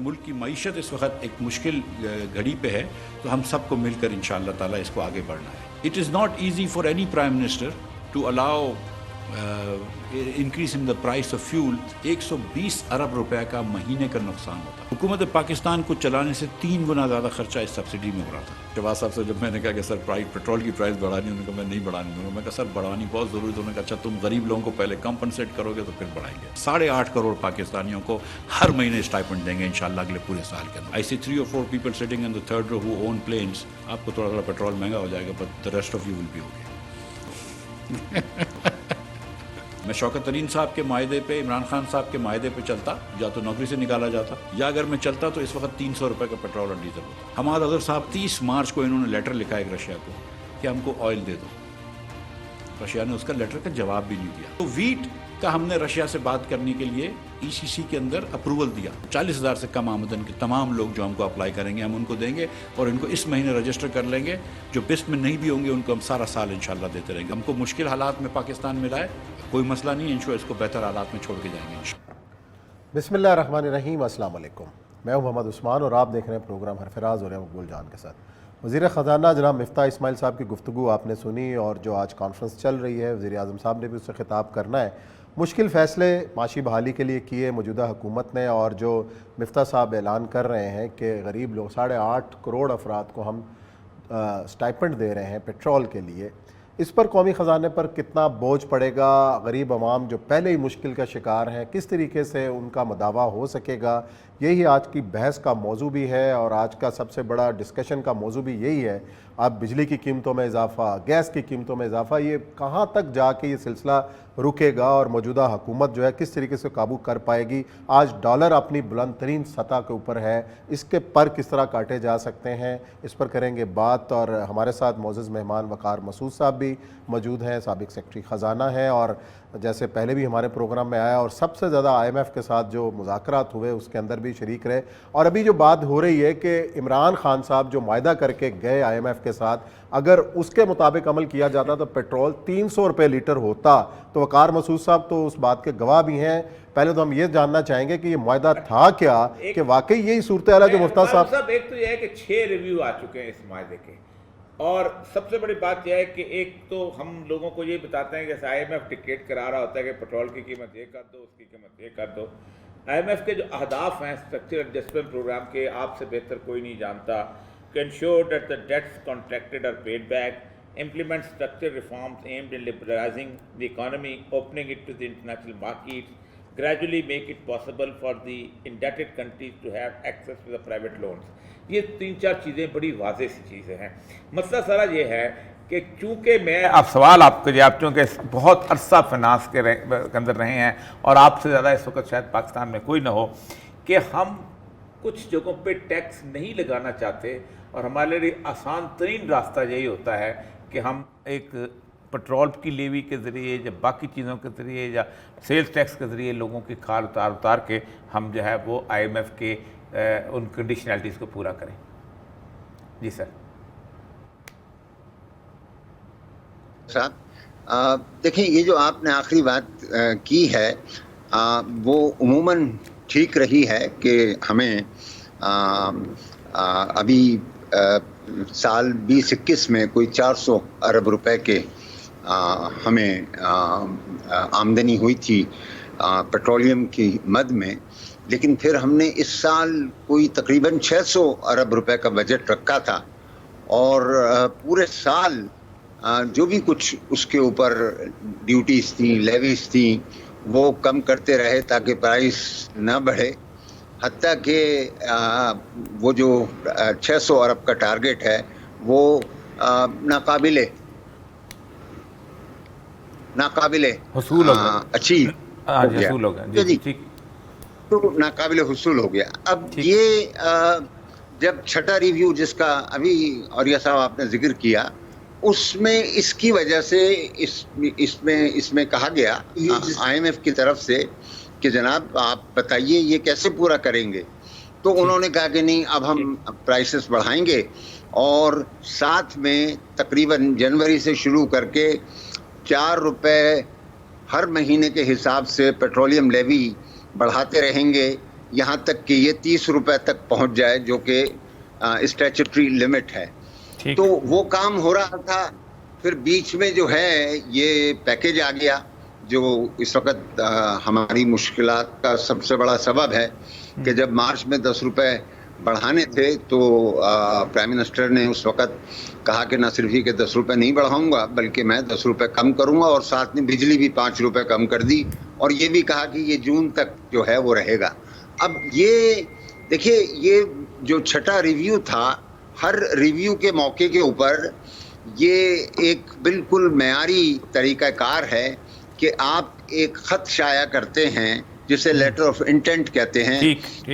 मुल्क की मईशत इस वक्त एक मुश्किल घड़ी पे है, तो हम सबको मिलकर इंशाअल्लाह ताला इसको आगे बढ़ना है. It is not easy for any Prime Minister to allow increase in the price of fuel. 120 अरब रुपए का महीने का नुकसान होता है. हुकूमत पाकिस्तान को चलाने से 3 गुना ज़्यादा खर्चा इस सब्सिडी में हो रहा था. शहबाज साहब से जब मैंने कहा कि सर पेट्रोल की प्राइस बढ़ानी, उन्होंने कहा मैं नहीं बढ़ाने दूंगा. मैं कहा सर बढ़ानी बहुत ज़रूरी है. उन्होंने कहा अच्छा तुम गरीब लोगों को पहले कंपनसेट करोगे तो फिर बढ़ाएंगे. 8.5 करोड़ पाकिस्तानियों को हर महीने स्टाइपेंड देंगे इंशाल्लाह अगले पूरे साल के अंदर. I see 3 or 4 people sitting in the third row who own planes. आपको थोड़ा थोड़ा पेट्रोल महंगा हो जाएगा, but the rest of you will be okay. मैं शौकत तरीन साहब के मायदे पे, इमरान खान साहब के मायदे पे चलता, या तो नौकरी से निकाला जाता, या अगर मैं चलता तो इस वक्त 300 रुपए का पेट्रोल और डीजल होता. हमाद अजहर साहब 30 मार्च को इन्होंने लेटर लिखा है रशिया को कि हमको ऑयल दे दो. रशिया ने उसका लेटर का जवाब भी नहीं दिया. तो वीट का हमने रशिया से बात करने के लिए ECC के अंदर अप्रूवल दिया. 40,000 से कम आमदन के तमाम लोग जो हमको अप्लाई करेंगे हम उनको देंगे, और इनको इस महीने रजिस्टर कर लेंगे. जो बिस्ट में नहीं भी होंगे उनको हम सारा साल इंशाल्लाह देते रहेंगे. हमको मुश्किल हालात में पाकिस्तान मिला है, कोई मसला नहीं है, इंशाल्लाह इसको बेहतर हालात में छोड़ के जाएंगे. बिस्मिल्लाहिर्रहमानिर्रहीम. अस्सलाम वालेकुम. मैं हूं मोहम्मद उस्मान और आप देख रहे हैं प्रोग्राम हरफराज और मकबूल जान के साथ. वज़ीर ख़ज़ाना जनाब मिफ्ता इस्माइल साहब की गुफ्तगू आपने सुनी, और जो आज कॉन्फ्रेंस चल रही है वज़ीर आज़म साहब ने भी उससे खिताब करना है. मुश्किल फ़ैसले माशी बहाली के लिए किए मौजूदा हुकूमत ने, और जो मिफ्ता साहब ऐलान कर रहे हैं कि गरीब लोग 8.5 करोड़ अफराद को हम स्टाइपेंड दे रहे हैं पेट्रोल के लिए, इस पर कौमी ख़जाने पर कितना बोझ पड़ेगा? गरीब आवाम जो पहले ही मुश्किल का शिकार हैं, किस तरीके से उनका मदावा हो सकेगा? यही आज की बहस का मौजू भी है, और आज का सबसे बड़ा डिस्कशन का मौजू भी यही है. अब बिजली की कीमतों में इजाफ़ा, गैस की कीमतों में इजाफ़ा, ये कहाँ तक जाके ये सिलसिला रुकेगा, और मौजूदा हुकूमत जो है किस तरीके से काबू कर पाएगी? आज डॉलर अपनी बुलंद तरीन सतह के ऊपर है, इसके पर किस तरह काटे जा सकते हैं, इस पर करेंगे बात. और हमारे साथ मोअज़्ज़ज़ मेहमान वक़ार मसूद साहब भी मौजूद हैं, साबिक़ सेक्रेटरी ख़ज़ाना हैं, और जैसे पहले भी हमारे प्रोग्राम में आया और सबसे ज़्यादा IMF के साथ जो मुज़ाकरात हुए उसके अंदर भी शरीक रहे. और अभी जो बात हो रही है कि इमरान खान साहब जो वायदा करके गए IMF के साथ, अगर उसके मुताबिक अमल किया जाता तो पेट्रोल 300 रुपये लीटर होता. तो वक़ार मसूद साहब तो उस बात के गवाह भी हैं. पहले तो हम ये जानना चाहेंगे कि ये मुआहदा था क्या, कि वाकई यही सूरत हाल है जो मुफ्ता साहब. एक तो यह है कि 6 रिव्यू आ चुके हैं इस मुआहदे के, और सबसे बड़ी बात यह है कि एक तो हम लोगों को ये बताते हैं कि IMF डिक्टेट करा रहा होता है कि पेट्रोल की कीमत ये कर दो, उसकी कीमत ये कर दो. IMF के जो अहदाफ हैं स्ट्रक्चर एडजस्टमेंट प्रोग्राम के, आपसे बेहतर कोई नहीं जानता. To ensure that the debts contracted are paid back, implement structural reforms aimed at liberalizing the economy, opening it to the international markets, gradually make it possible for the indebted countries to have access to the private loans. ये 3-4 चीज़ें बड़ी वाज़ेह सी चीज़ें हैं. मसला सारा ये है कि चूँकि मैं आप सवाल आपके लिए, आप चूँकि बहुत अरसा फाइनेंस के अंदर रहे हैं, और आपसे ज़्यादा इस वक्त शायद पाकिस्तान में कोई ना हो, कि हम कुछ जगहों पे टैक्स नहीं लगाना चाहते, और हमारे लिए आसान तरीन रास्ता यही होता है कि हम एक पेट्रोल की लेवी के ज़रिए या बाकी चीज़ों के ज़रिए या सेल्स टैक्स के ज़रिए लोगों की खाल उतार के हम जो है वो IMF के उन कंडीशनैलिटीज़ को पूरा करें. जी सर. देखिए, ये जो आपने आखिरी बात की है वो उमूमन ठीक रही है कि हमें अभी साल 2021 में कोई 400 अरब रुपए के हमें आमदनी हुई थी पेट्रोलियम की मद में, लेकिन फिर हमने इस साल कोई तकरीबन 600 अरब रुपए का बजट रखा था, और पूरे साल जो भी कुछ उसके ऊपर ड्यूटीज़ थी, लेवीज थी, वो कम करते रहे ताकि प्राइस न बढ़े. हत्ता कि वो जो 600 अरब का टारगेट है वो नाकाबिले हुसूल हो गया, अचीव हो गया जी, तो नाकाबिले हुसूल हो गया. अब ये जब छठा रिव्यू जिसका अभी औरिया साहब आपने जिक्र किया, उसमें इसकी वजह से इसमें कहा गया IMF की तरफ से कि जनाब आप बताइए ये कैसे पूरा करेंगे. तो उन्होंने कहा कि नहीं, अब हम प्राइसेस बढ़ाएंगे, और साथ में तकरीबन जनवरी से शुरू करके 4 रुपए हर महीने के हिसाब से पेट्रोलियम लेवी बढ़ाते रहेंगे. یہاں تک کہ یہ 30 روپے تک پہنچ جائے جو کہ اسٹیچوٹری لمٹ ہے. تو وہ کام ہو رہا تھا. پھر بیچ میں جو ہے یہ پیکیج آ گیا جو اس وقت ہماری مشکلات کا سب سے بڑا سبب ہے کہ جب مارچ میں 10 روپے بڑھانے تھے تو پرائم منسٹر نے اس وقت کہا کہ نہ صرف ہی کہ 10 روپے نہیں بڑھاؤں گا بلکہ میں 10 روپے کم کروں گا, اور ساتھ میں بجلی بھی 5 روپے کم کر دی, اور یہ بھی کہا کہ یہ جون تک جو ہے وہ رہے گا. اب یہ دیکھیے یہ جو چھٹا ریویو تھا, ہر ریویو کے موقع کے اوپر یہ ایک بالکل معیاری طریقہ کار ہے کہ آپ ایک خط شائع کرتے ہیں جسے لیٹر آف انٹینٹ کہتے ہیں,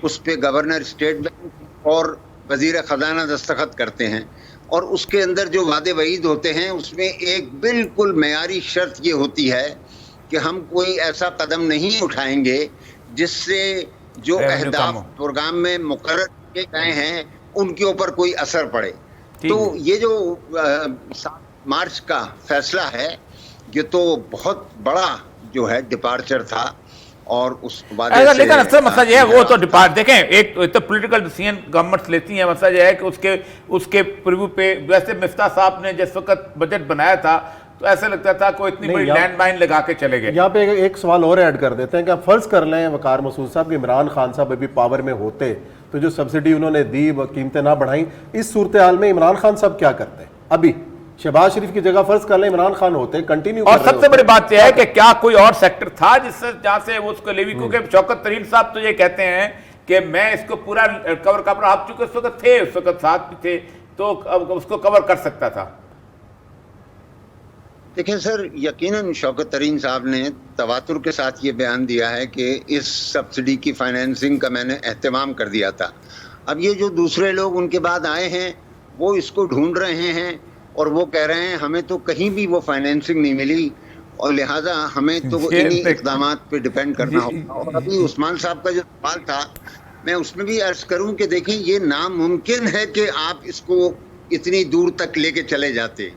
اس پہ گورنر اسٹیٹ بینک اور وزیر خزانہ دستخط کرتے ہیں, اور اس کے اندر جو وعدے وعید ہوتے ہیں اس میں ایک بالکل معیاری شرط یہ ہوتی ہے کہ ہم کوئی ایسا قدم نہیں اٹھائیں گے جس سے جو اہداف پروگرام میں مقرر کیے گئے ہیں ان کے اوپر کوئی اثر پڑے. تو یہ جو 7 مارچ کا فیصلہ ہے یہ تو بہت بڑا جو ہے ڈپارچر تھا, اور اس وعدے سے لیکن اصل مسئلہ یہ ہے وہ تو دیکھیں ایک تو پولیٹیکل ڈیسیژن گورنمنٹس لیتی ہیں, مسئلہ یہ ہے کہ اس کے پریویو پہ ویسے مفتاح صاحب نے جس وقت بجٹ بنایا تھا تو ایسا لگتا تھا کوئی اتنی بڑی لینڈ مائن لگا کے چلے گئے. یہاں پہ ایک سوال اور ایڈ کر دیتے ہیں کہ آپ فرض کر لیں وقار مسعود صاحب کہ عمران خان صاحب ابھی پاور میں ہوتے تو جو سبسڈی انہوں نے دی وہ قیمتیں نہ بڑھائیں, اس صورتحال میں عمران خان صاحب کیا کرتے ہیں؟ ابھی شہباز شریف کی جگہ فرض کر لیں عمران خان ہوتے کنٹینیو. اور سب سے بڑی بات یہ ہے کہ کیا کوئی اور سیکٹر تھا جہاں سے اس کو لیوی, کیونکہ شوکت ترین صاحب تو یہ کہتے ہیں کہ میں اس کو پورا کور کر رہا, آپ چونکہ اس وقت تھے, اس وقت ساتھ بھی تھے تو اس کو کور کر سکتا تھا. دیکھیں سر, یقیناً شوکت ترین صاحب نے تواتر کے ساتھ یہ بیان دیا ہے کہ اس سبسڈی کی فائنینسنگ کا میں نے اہتمام کر دیا تھا. اب یہ جو دوسرے لوگ ان کے بعد آئے ہیں وہ اس کو ڈھونڈ رہے ہیں اور وہ کہہ رہے ہیں ہمیں تو کہیں بھی وہ فائنینسنگ نہیں ملی اور لہٰذا ہمیں تو انہی اقدامات پہ ڈیپینڈ کرنا ہوگا. اور ابھی عثمان صاحب کا جو سوال تھا میں اس میں بھی عرض کروں کہ دیکھیں یہ ناممکن ہے کہ آپ اس کو اتنی دور تک لے کے چلے جاتے.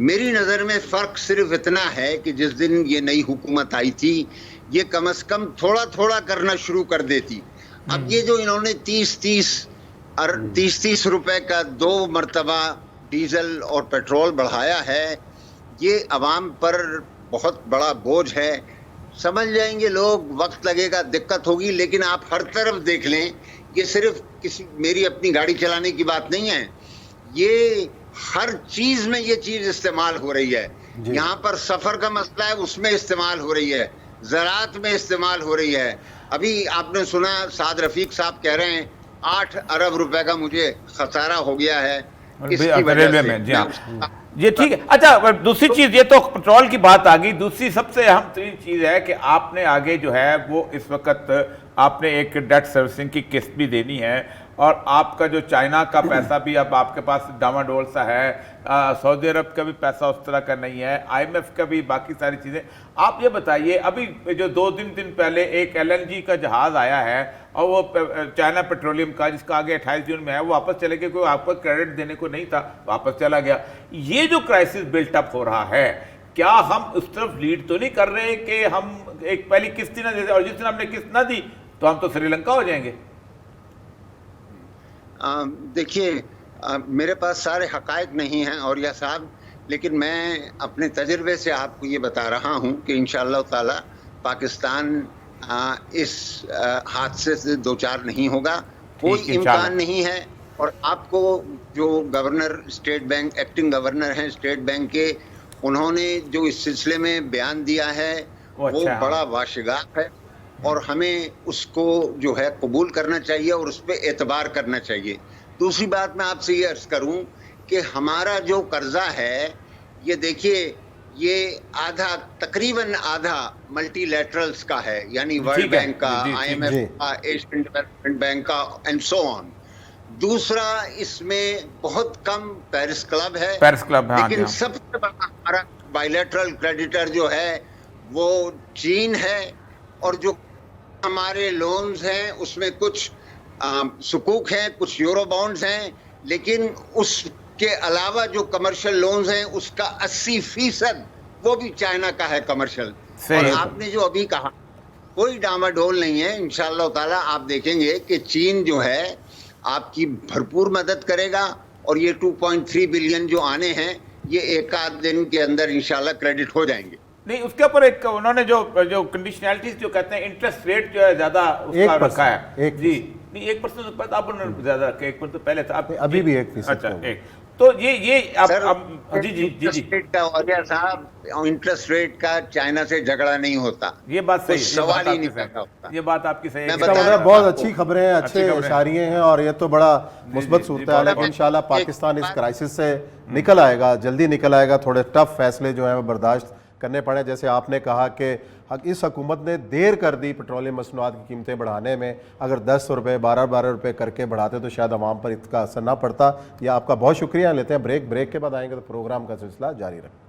میری نظر میں فرق صرف اتنا ہے کہ جس دن یہ نئی حکومت آئی تھی یہ کم از کم تھوڑا تھوڑا کرنا شروع کر دیتی. اب یہ جو انہوں نے 30 روپے کا 2 مرتبہ ڈیزل اور پیٹرول بڑھایا ہے یہ عوام پر بہت بڑا بوجھ ہے. سمجھ جائیں گے لوگ, وقت لگے گا, دقت ہوگی, لیکن آپ ہر طرف دیکھ لیں یہ صرف میری اپنی گاڑی چلانے کی بات نہیں ہے, یہ ہر چیز میں یہ چیز استعمال ہو رہی ہے. یہاں پر سفر کا مسئلہ ہے اس میں استعمال ہو رہی ہے, زراعت میں استعمال ہو رہی ہے. ابھی آپ نے سنا سعد رفیق صاحب کہہ رہے ہیں 8 ارب روپے کا مجھے خسارہ ہو گیا ہے اس کی وجہ سے. یہ ٹھیک ہے. اچھا دوسری چیز, یہ تو پیٹرول کی بات آ گئی, دوسری سب سے اہم ترین چیز ہے کہ آپ نے آگے جو ہے وہ اس وقت آپ نے ایک ڈیٹ سروسنگ کی قسط بھی دینی ہے, اور آپ کا جو چائنا کا پیسہ بھی اب آپ کے پاس ڈاواڈول سا ہے, سعودی عرب کا بھی پیسہ اس طرح کا نہیں ہے, IMF کا بھی, باقی ساری چیزیں. آپ یہ بتائیے ابھی جو 2 دن پہلے ایک LNG کا جہاز آیا ہے اور وہ چائنا پیٹرولیم کا جس کا آگے 28 جون میں ہے وہ واپس چلے گئے, کوئی آپ کو کریڈٹ دینے کو نہیں تھا, واپس چلا گیا. یہ جو کرائسس بلٹ اپ ہو رہا ہے کیا ہم اس طرف لیڈ تو نہیں کر رہے کہ ہم ایک پہلی قسط نہ دے دیں اور جس دن ہم نے قسط نہ دی تو ہم تو سری لنکا ہو جائیں گے؟ دیکھیے میرے پاس سارے حقائق نہیں ہیں اور یہ صاحب, لیکن میں اپنے تجربے سے آپ کو یہ بتا رہا ہوں کہ انشاءاللہ تعالی پاکستان اس حادثے سے دوچار نہیں ہوگا, کوئی امکان نہیں ہے. اور آپ کو جو governor state bank, acting governor ہیں اسٹیٹ بینک کے, انہوں نے جو اس سلسلے میں بیان دیا ہے وہ بڑا واشگاف ہے اور ہمیں اس کو جو ہے قبول کرنا چاہیے اور اس پہ اعتبار کرنا چاہیے. دوسری بات میں آپ سے یہ عرض کروں کہ ہمارا جو قرضہ ہے یہ دیکھیے یہ آدھا, تقریباً آدھا ملٹی لیٹرلز کا ہے, یعنی ورلڈ بینک کا, IMF کا, ایشین ڈیولپمنٹ بینک کا اینڈ سو آن. دوسرا اس میں بہت کم پیرس کلب ہے, لیکن سب سے بڑا ہمارا بائیلیٹرل کریڈیٹر جو ہے وہ چین ہے, اور جو ہمارے لونز ہیں اس میں کچھ سکوک ہیں, کچھ یورو بانڈز ہیں, لیکن اس کے علاوہ جو کمرشل لونز ہیں اس کا 80% وہ بھی چائنا کا ہے کمرشل. اور آپ نے جو ابھی کہا कोई डामाडोल नहीं है। इंशाअल्लाह ताला आप देखेंगे कि चीन जो है आपकी भरपूर मदद करेगा और ये 2.3 बिलियन जो आने हैं ये एक आध दिन के अंदर इंशाल्लाह क्रेडिट हो जाएंगे। नहीं, उसके ऊपर एक उन्होंने जो कंडीशनैलिटीज जो कहते हैं, इंटरेस्ट रेट जो है ज्यादा उसका रखा है। जी नहीं, 1% तो पता, आप उन्होंने ज्यादा रखा है, 1% तो पहले था, अभी भी 1%। अच्छा, एक तो ये आप जी जी जी जी रेट का औलिया साहब, इंटरेस्ट रेट का चाइना से झगड़ा नहीं होता, ये बात सही है, सवाल ही नहीं पैदा होता। ये बात आपकी सही है। मैं इसका बता मतलब रहा हूं बहुत आपको। अच्छी खबरें हैं, अच्छे इशारे हैं और ये तो बड़ा मुस्बत सूरत हाल है कि इंशाल्लाह पाकिस्तान इस क्राइसिस से निकल आएगा, जल्दी निकल आएगा। थोड़े टफ फैसले जो हैं वो बर्दाश्त करने पड़े। जैसे आपने कहा कि इस हुकूमत ने देर कर दी पेट्रोलियम मसनूआत की कीमतें बढ़ाने में, अगर 10 रुपये 12 रुपये करके बढ़ाते तो शायद आवाम पर इसका असर ना पड़ता। या आपका बहुत शुक्रिया। लेते हैं ब्रेक के बाद आएंगे तो प्रोग्राम का सिलसिला जारी रखें।